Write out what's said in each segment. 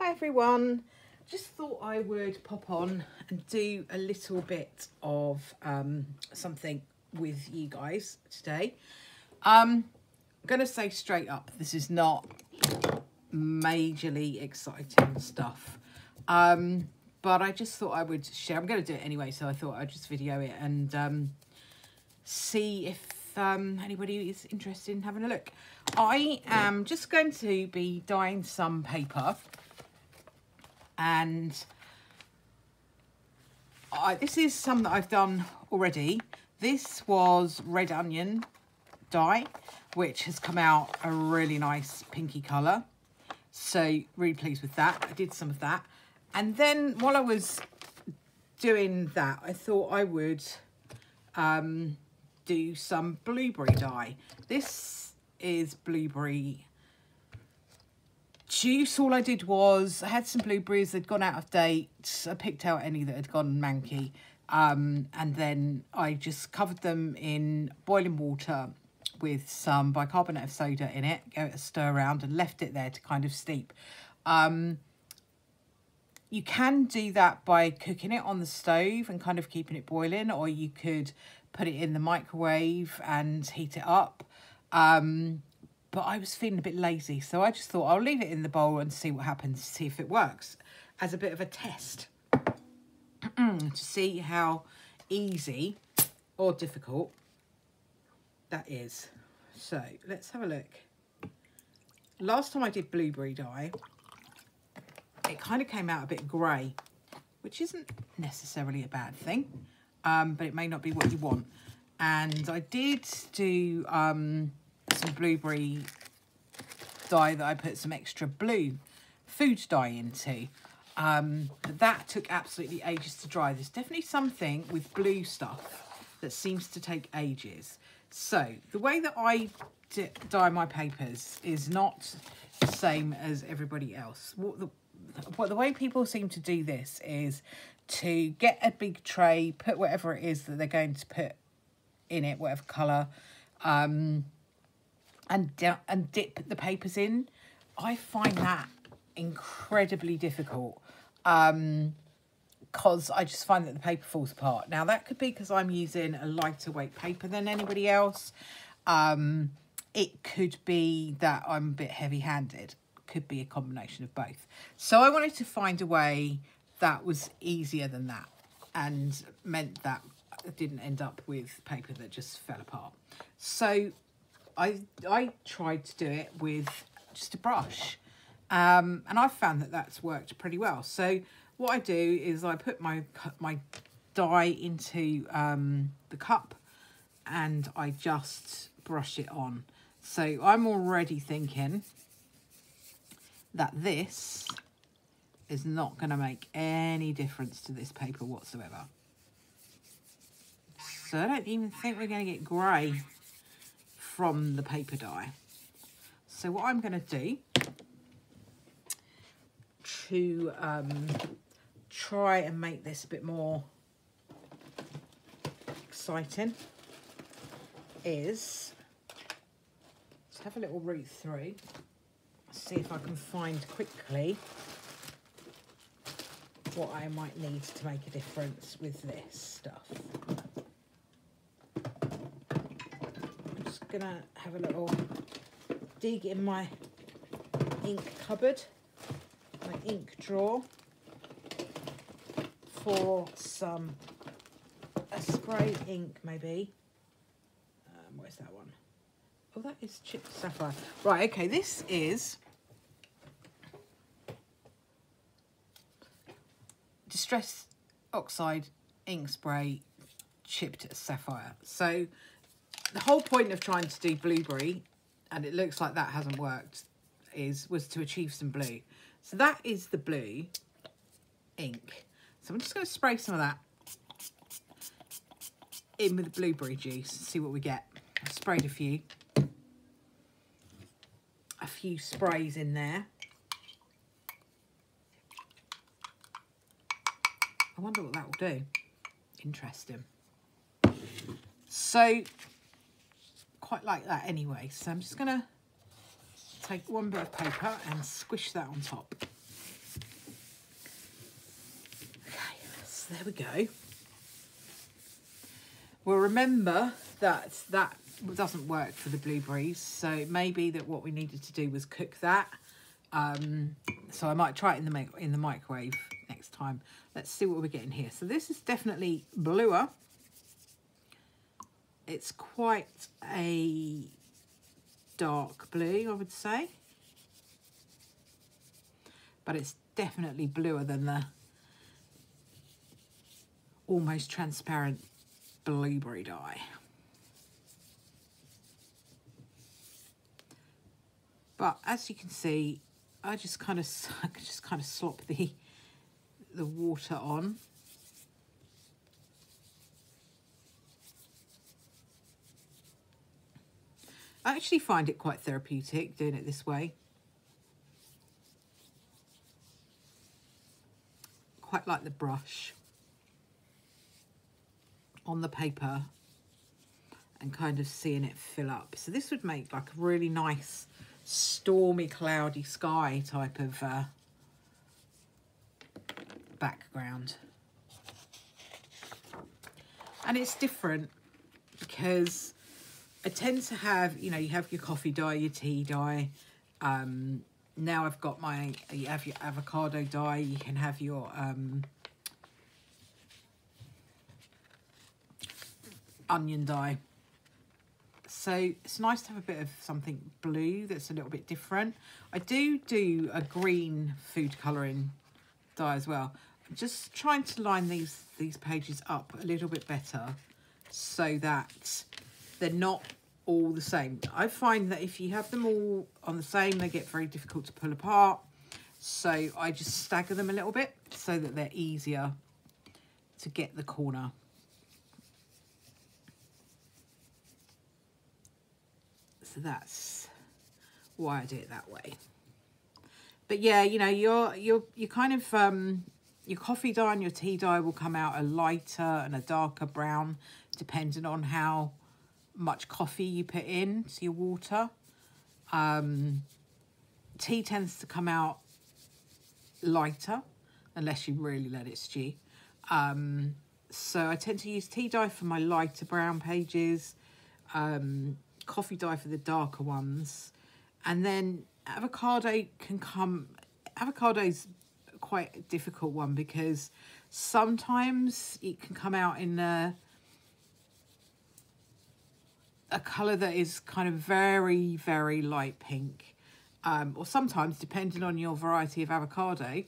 Hi everyone, just thought I would pop on and do a little bit of something with you guys today. I'm going to say straight up, this is not majorly exciting stuff, but I just thought I would share. I'm going to do it anyway, so I thought I'd just video it and see if anybody is interested in having a look. I am just going to be dyeing some paper, and this is some that I've done already. This was red onion dye, which has come out a really nice pinky colour, so really pleased with that. I did some of that, and then while I was doing that, I thought I would do some blueberry dye. This is blueberry juice. All I did was I had some blueberries, they'd gone out of date. I picked out any that had gone manky, and then I just covered them in boiling water with some bicarbonate of soda in it, gave it a stir around and left it there to kind of steep. You can do that by cooking it on the stove and kind of keeping it boiling, or you could put it in the microwave and heat it up. But I was feeling a bit lazy, so I just thought I'll leave it in the bowl and see what happens, see if it works as a bit of a test to see how easy or difficult that is. So let's have a look. Last time I did blueberry dye, it kind of came out a bit grey, which isn't necessarily a bad thing, but it may not be what you want. And I did do some blueberry dye that I put some extra blue food dye into, but that took absolutely ages to dry. There's definitely something with blue stuff that seems to take ages. So the way that I dye my papers is not the same as everybody else. The way people seem to do this is to get a big tray, put whatever it is that they're going to put in it, whatever colour, and dip the papers in. I find that incredibly difficult because I just find that the paper falls apart. Now, that could be because I'm using a lighter weight paper than anybody else. It could be that I'm a bit heavy-handed. Could be a combination of both. So I wanted to find a way that was easier than that and meant that I didn't end up with paper that just fell apart. So I tried to do it with just a brush, and I've found that that's worked pretty well. So what I do is I put my dye into the cup and I just brush it on. So I'm already thinking that this is not going to make any difference to this paper whatsoever. So I don't even think we're going to get grey from the paper dye. So what I'm going to do to try and make this a bit more exciting is to have a little root through, see if I can find quickly what I might need to make a difference with this stuff. I'm just gonna have a little dig in my ink cupboard, my ink drawer, for a spray ink maybe. Where's that one? Oh, that is chipped sapphire. Right, okay, this is Distress Oxide ink spray chipped sapphire. So the whole point of trying to do blueberry, and it looks like that hasn't worked, was to achieve some blue. So that is the blue ink. So I'm just going to spray some of that in with the blueberry juice and see what we get. I've sprayed a few sprays in there. I wonder what that will do. Interesting. So quite like that anyway. So I'm just going to take one bit of paper and squish that on top. So there we go. Well, remember that doesn't work for the blueberries, so it may be that what we needed to do was cook that. So I might try it in the microwave next time. Let's see what we're getting here. So this is definitely bluer. It's quite a dark blue, I would say, but it's definitely bluer than the almost transparent blueberry dye. But as you can see, I just kind of slop the water on. I actually find it quite therapeutic doing it this way. Quite like the brush on the paper and kind of seeing it fill up. So this would make like a really nice stormy, cloudy sky type of background. And it's different because I tend to have, you know, you have your coffee dye, your tea dye. Now I've got you have your avocado dye. You can have your onion dye. So it's nice to have a bit of something blue that's a little bit different. I do a green food colouring dye as well. I'm just trying to line these pages up a little bit better so that they're not all the same. I find that if you have them all on the same, they get very difficult to pull apart. So I just stagger them a little bit so that they're easier to get the corner. So that's why I do it that way. But yeah, you know, your kind of your coffee dye and your tea dye will come out a lighter and a darker brown depending on how much coffee you put into your water. Tea tends to come out lighter unless you really let it stew. So I tend to use tea dye for my lighter brown pages, coffee dye for the darker ones, and then avocado can come. Avocado's quite a difficult one because sometimes it can come out in a colour that is kind of very, very light pink, or sometimes, depending on your variety of avocado,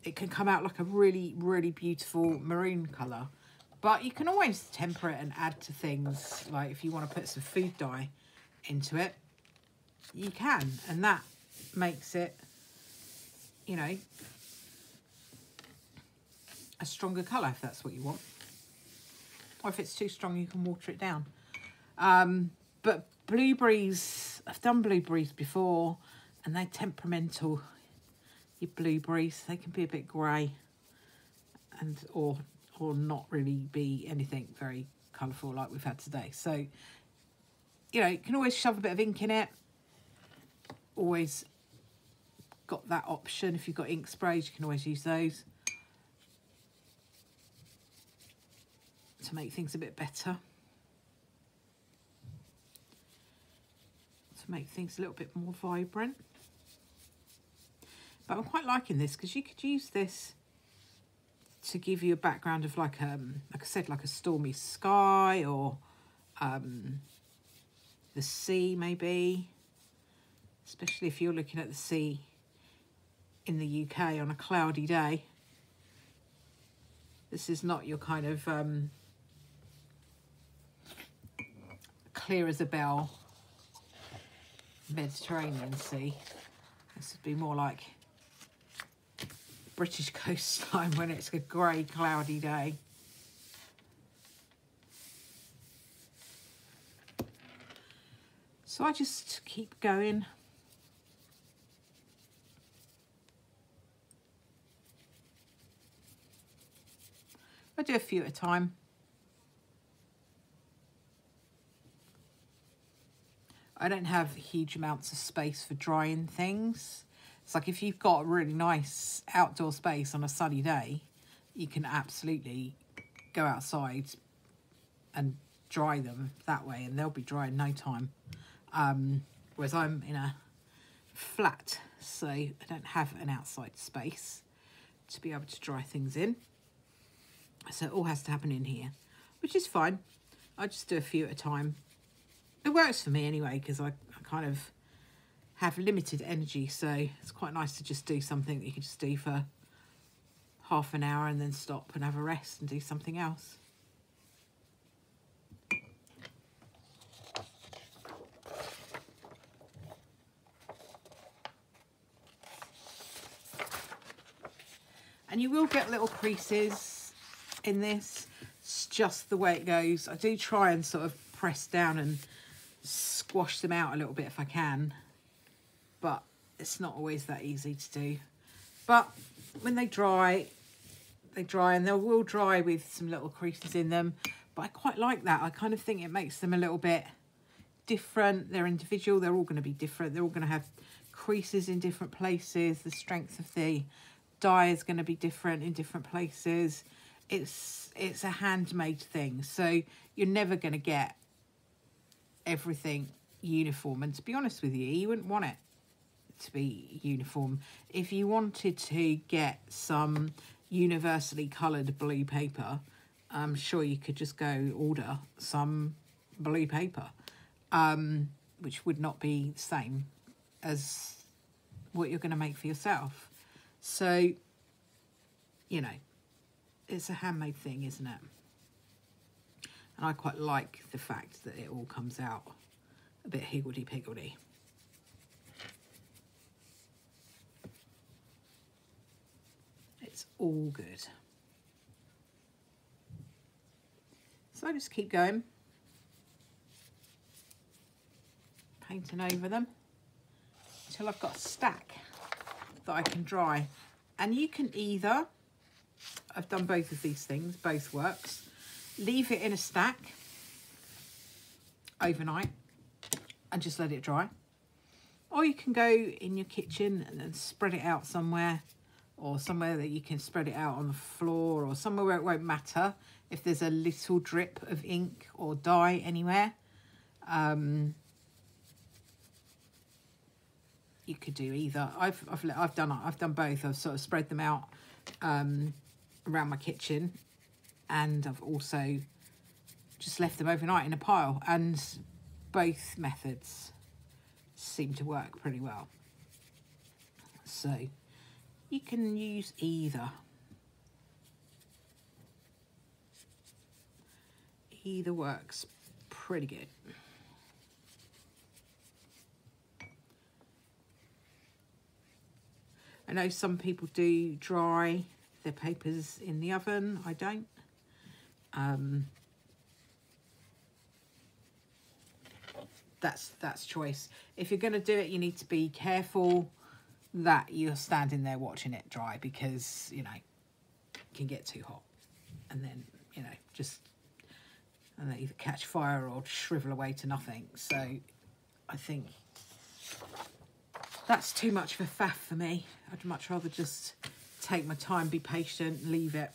it can come out like a really, really beautiful maroon colour. But you can always temper it and add to things, like if you want to put some food dye into it, you can, and that makes it, you know, a stronger colour if that's what you want. Or if it's too strong, you can water it down. But blueberries, I've done blueberries before, and they're temperamental. Your blueberries, they can be a bit grey, and or not really be anything very colourful like we've had today. So, you know, you can always shove a bit of ink in it. Always got that option. If you've got ink sprays, you can always use those to make things a bit better. To make things a little bit more vibrant. But I'm quite liking this because you could use this to give you a background of like I said, like a stormy sky, or the sea maybe, especially if you're looking at the sea in the UK on a cloudy day. This is not your kind of clear as a bell Mediterranean Sea. This would be more like British coastline when it's a grey, cloudy day. So I just keep going. I do a few at a time. I don't have huge amounts of space for drying things. It's like if you've got a really nice outdoor space on a sunny day, you can absolutely go outside and dry them that way, and they'll be dry in no time. Whereas I'm in a flat, so I don't have an outside space to be able to dry things in. So it all has to happen in here, which is fine. I just do a few at a time. It works for me anyway, because I kind of have limited energy, so it's quite nice to just do something that you can just do for half an hour and then stop and have a rest and do something else. And you will get little creases in this. It's just the way it goes. I do try and sort of press down and squash them out a little bit if I can, but it's not always that easy to do. But when they dry and they will dry with some little creases in them. But I quite like that. I kind of think it makes them a little bit different. They're individual. They're all going to be different. They're all going to have creases in different places. The strength of the dye is going to be different in different places. It's a handmade thing, so you're never going to get everything uniform. And to be honest with you, you wouldn't want it to be uniform. If you wanted to get some universally coloured blue paper, I'm sure you could just go order some blue paper, which would not be the same as what you're going to make for yourself. So, you know, it's a handmade thing, isn't it? And I quite like the fact that it all comes out a bit higgledy-piggledy. It's all good. So I just keep going, painting over them until I've got a stack that I can dry. And you can either, I've done both of these things, both works, leave it in a stack overnight and just let it dry. Or you can go in your kitchen and then spread it out somewhere, or somewhere that you can spread it out on the floor, or somewhere where it won't matter if there's a little drip of ink or dye anywhere. You could do either. I've done both. I've sort of spread them out around my kitchen, and I've also just left them overnight in a pile, and both methods seem to work pretty well. So you can use either. Either works pretty good. I know some people do dry their papers in the oven. I don't. That's choice. If you're going to do it, you need to be careful that you're standing there watching it dry, because, you know, it can get too hot, and then, you know, and they either catch fire or shrivel away to nothing. So I think that's too much of a faff for me. I'd much rather just take my time, be patient, leave it,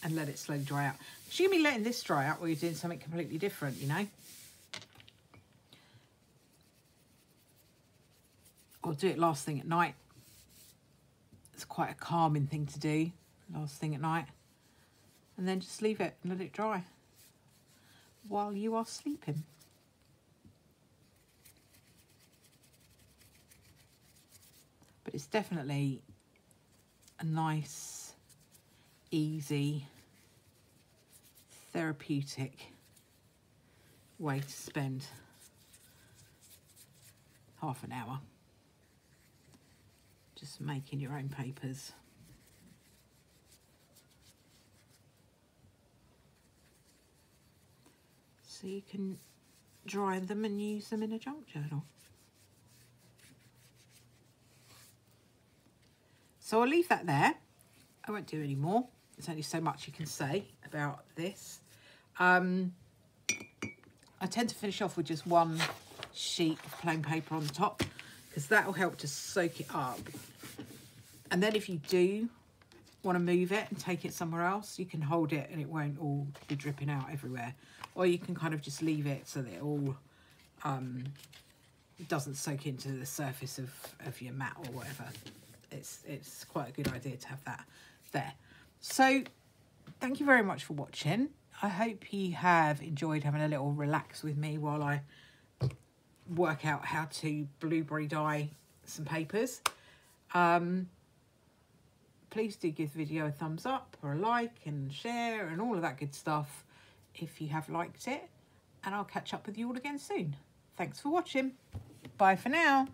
and let it slowly dry out. So you're going to be letting this dry out while you're doing something completely different, you know. Or do it last thing at night. It's quite a calming thing to do, last thing at night. And then just leave it and let it dry while you are sleeping. But it's definitely a nice, easy, therapeutic way to spend half an hour just making your own papers. So you can dry them and use them in a junk journal. So I'll leave that there. I won't do any more. There's only so much you can say about this. I tend to finish off with just one sheet of plain paper on the top, because that will help to soak it up. And then if you do want to move it and take it somewhere else, you can hold it and it won't all be dripping out everywhere. Or you can kind of just leave it so that it all doesn't soak into the surface of your mat or whatever. It's quite a good idea to have that there. So thank you very much for watching. I hope you have enjoyed having a little relax with me while I work out how to blueberry dye some papers. Please do give the video a thumbs up or a like and share and all of that good stuff if you have liked it. And I'll catch up with you all again soon. Thanks for watching. Bye for now.